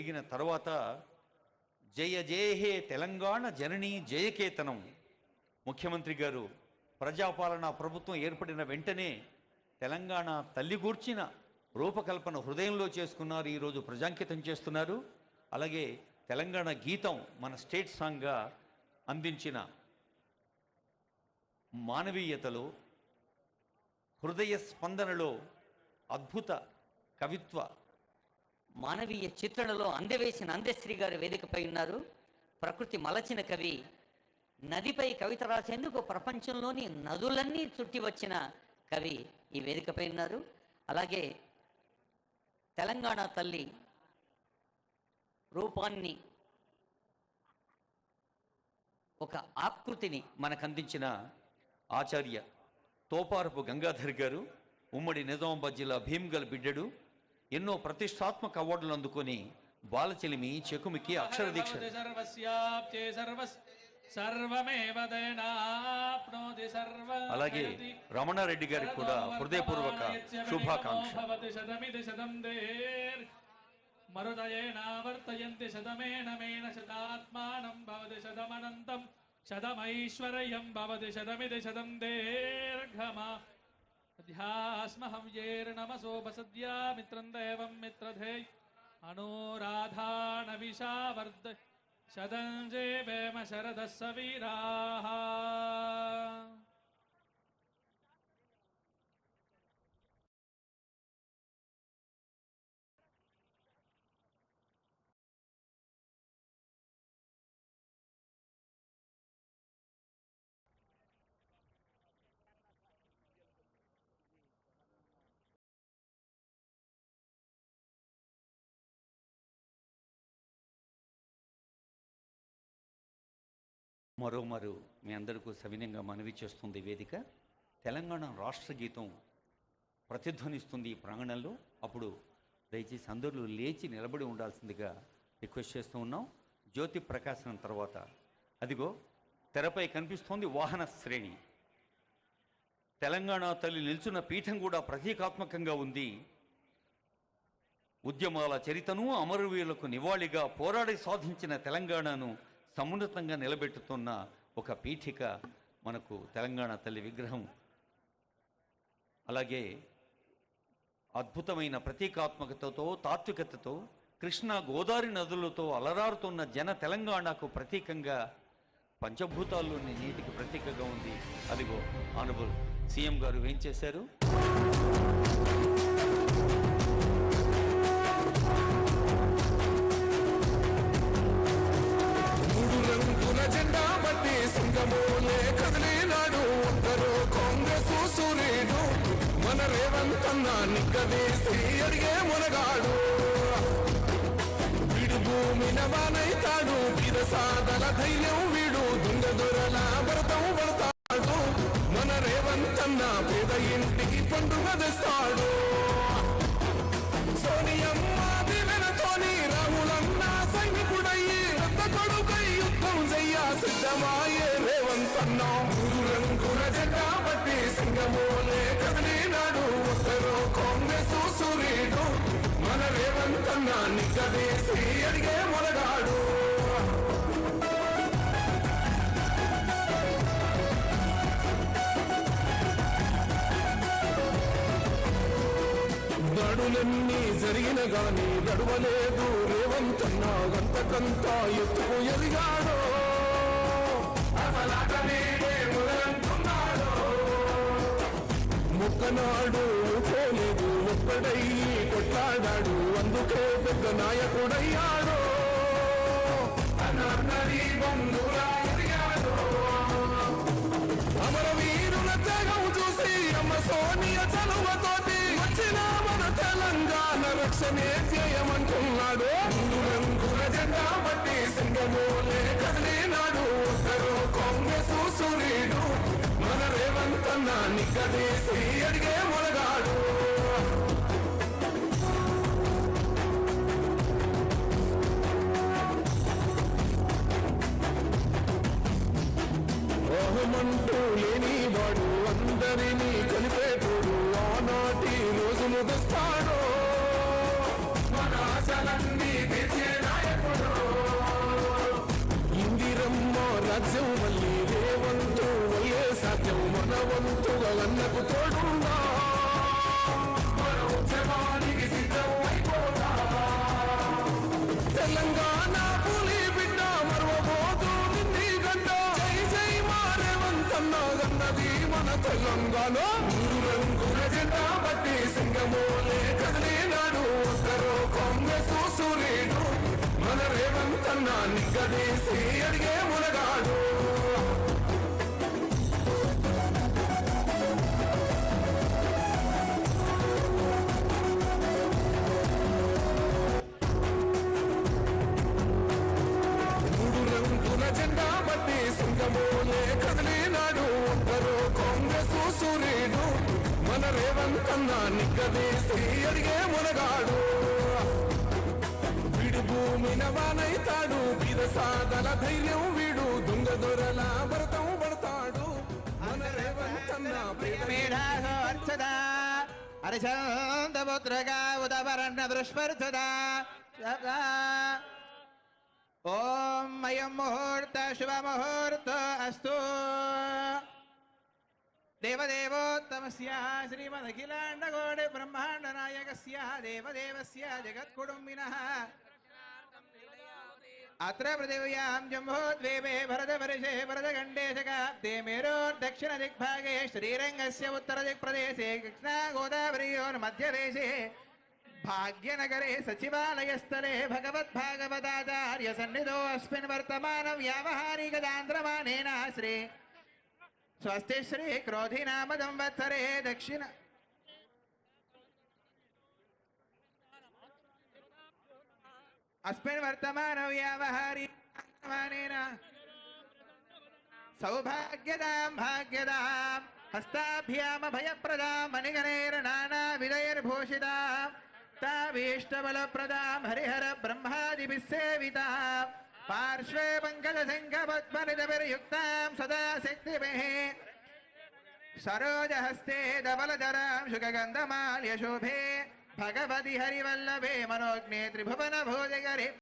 వెలిగిన తర్వాత జయ జయ హే తెలంగాణ జననీ జయకేతనం ముఖ్యమంత్రి గారు ప్రజాపాలన ప్రభుత్వం ఏర్పడిన వెంటనే తెలంగాణ తల్లి గూర్చిన రూపకల్పన హృదయంలో చేసుకున్నారు, ఈరోజు ప్రజాంకితం చేస్తున్నారు. అలాగే తెలంగాణ గీతం మన స్టేట్ సాంగ్గా అందించిన మానవీయతలో హృదయ స్పందనలో అద్భుత కవిత్వ మానవీయ చిత్రణలో అందవేసిన అందశ్రీ గారు వేదికపై ఉన్నారు. ప్రకృతి మలచిన కవి, నదిపై కవిత రాసేందుకు ప్రపంచంలోని నదులన్నీ చుట్టి వచ్చిన కవి ఈ వేదికపై ఉన్నారు. అలాగే తెలంగాణ తల్లి రూపాన్ని, ఒక ఆకృతిని మనకు అందించిన ఆచార్య తోపారపు గంగాధర్ గారు, ఉమ్మడి నిజామాబాద్ జిల్లా భీమ్గల్ బిడ్డడు, ఎన్నో ప్రతిష్టాత్మక అవార్డులు అందుకొని బాలచెలిమి, చెకుమికి, అక్షర దీక్ష, అలాగే రమణారెడ్డి గారికి కూడా హృదయపూర్వక శుభాకాంక్ష. మరుదయేనావర్తయంతి శతమేనమేన శతాత్మానం భవతి శతమనంతం శతమైశ్వర్యం భవతి శతమితి శతం దీర్ఘమా అధ్యాస్మహవ్యేర్నమసోపసద్యా మిత్రం దేవం మిత్రధే అనురాధానవిషావర్ధ శతం జీవేమ శరదః సవీరాః. మరోమారు మీ అందరికీ సవినయంగా మనవి చేస్తుంది వేదిక. తెలంగాణ రాష్ట్ర గీతం ప్రతిధ్వనిస్తుంది ఈ ప్రాంగణంలో. అప్పుడు దయచేసి అందరూ లేచి నిలబడి ఉండాల్సిందిగా రిక్వెస్ట్ చేస్తూ ఉన్నాం. జ్యోతి ప్రకాశనం తర్వాత అదిగో తెరపై కనిపిస్తోంది వాహన శ్రేణి. తెలంగాణ తల్లి నిల్చున్న పీఠం కూడా ప్రతీకాత్మకంగా ఉంది. ఉద్యమాల చరితను, అమరవీరులకు నివాళిగా పోరాడి సాధించిన తెలంగాణను సమున్నతంగా నిలబెట్టుతున్న ఒక పీఠిక మనకు తెలంగాణ తల్లి విగ్రహం. అలాగే అద్భుతమైన ప్రతీకాత్మకతతో, తాత్వికతతో కృష్ణా గోదావరి నదులతో అలరారుతున్న జన తెలంగాణకు ప్రతీకంగా, పంచభూతాల్లోని నీటికి ప్రతీకగా ఉంది. అదిగో ఆనబుల్ సీఎం గారు ఏం చేశారు. సింగమూలే కదిలినాడు ఒక్కరు కాంగ్రెస్ సూర్యుడు, మన రేవంతన్న నిగ్గదీసి అడిగే మునగాడు. వీడు భూమిన వానైతాడు, వీరసాదల ధైర్యం వీడు, దుంగ దొరల భరతం పడతాడు. మన రేవంతన్న పేద ఇంటికి పండుగ తెస్తాడు. సోనియమ్మ దివెనతోని రాహులన్న సైనికుడయ్యి రద్ద కొడుకై యుద్ధం చెయ్య సిద్ధమాయే రేవంతన్నా. మూడు రంగుల జెండా బట్టి సింగమూలే కదిలినాడు ఒక్కరు కాంగ్రెస్ సూర్యుడు, మన రేవంతన్న నిగ్గదీసి అడిగే మొనగాడు. దాడులన్నీ జరిగిన గాని నడవలేదు రేవంతన్న, గంతకంతా ఎత్తుకు ఎదిగాడు. ముక్కనాడు పోలేదు, ఒక్కడయ్యి కొట్లాడాడు, అందుకే పెద్ద నాయకుడయ్యాడు. అమరవీరుల త్యాగం చూసి అమ్మ సోనియ చలువతోటి వచ్చిన మన తెలంగాణ రక్షణే ధ్యేయమంటున్నాడు. రంగుల జెండా బట్టి సింగమూలే కదిలినాడు ఒక్కరు కాంగ్రెస్ సూర్యుడు, మన రేవంతన్న నిగ్గదీసి అడిగే మొనగాడు. ఓహమంటూ లేనివాడు, అందరినీ కలిపేటోడు, ఆనాటి రోజులు తెస్తాడు. మన ఆశలన్నీ తెచ్చే రాజ్యం మళ్ళీ రేవంతు వల్లే సాధ్యం మన వంతుగా అన్నకు తోడుందా మన ఉద్యమానికి సిద్ధం అయిపోతా తెలంగాణ పులి బిడ్డ మరవబోదు నిన్ని గడ్డ జై జై మా రేవంతన్న గన్నది మన తెలంగాణ మూడు రంగుల జెండా బట్టి సింగమోలే కదిలినాడు ఒక్కరో కాంగ్రెస్ సూర్యుడు మన రేవంతన్న నిగ్గదీసి అడిగే మునగాడు మూడు రంగుల జెండా బట్టి సింగమోలే కదిలినాడు ఒక్కరో కాంగ్రెస్ సూర్యుడు మన రేవంతన్న నిగ్గదీసి అడిగే మునగాడు వీడు భూమిన వానైతాడు సాదల ధైర్యం వీడు దొంగ దొరల భరతం పడతాడు మన రేవంతన్న మేధాసోర్చదా హరిచందపుత్రగా ఉదవరణ దృష్పర్చదా ఓం అయం ముహూర్త శుభ ముహూర్త అస్తు దేవదేవోత్తమస్య శ్రీమదఖిలాండకోటి బ్రహ్మాండ నాయకస్య దేవదేవస్య జగత్కుటుంబినః అత్ర పృథివ్యాం జంబోద్వీపే భరతవర్షే భరతఖండే శకాబ్దే మేరోర్దక్షిణ దిగ్భాగే శ్రీరంగస్య ఉత్తర దిక్ప్రదేశే కృష్ణా గోదావరియోర్ మధ్యదేశే భాగ్యనగరే సచివాలయస్థలే భగవద్భాగవతాచార్య సన్నిధో అస్మిన్ వర్తమాన వ్యావహారికదాంధ్రమానేన శ్రీ స్వస్తి శ్రీ క్రోధినామ సంవత్సరే దక్షిణ अस्मिन् वर्तमान व्यावहारिकमानेन सौभाग्यदां भाग्यदां हस्ताभ्याम भयप्रदां मणिगणैर्नानाविधैर्भूषितां ताभीष्टबलप्रदां हरिहर ब्रह्मादिभिः सेवितां पार्श्वे पङ्कजशङ्खपद्मनिधभिर्युक्तां सदा शक्तिभिः सरोजहस्ते धवलधरां शुकगन्धमाल्यशोभे भगवति हरिवल्लभे मनोज्ञे त्रिभुवन भोजगरे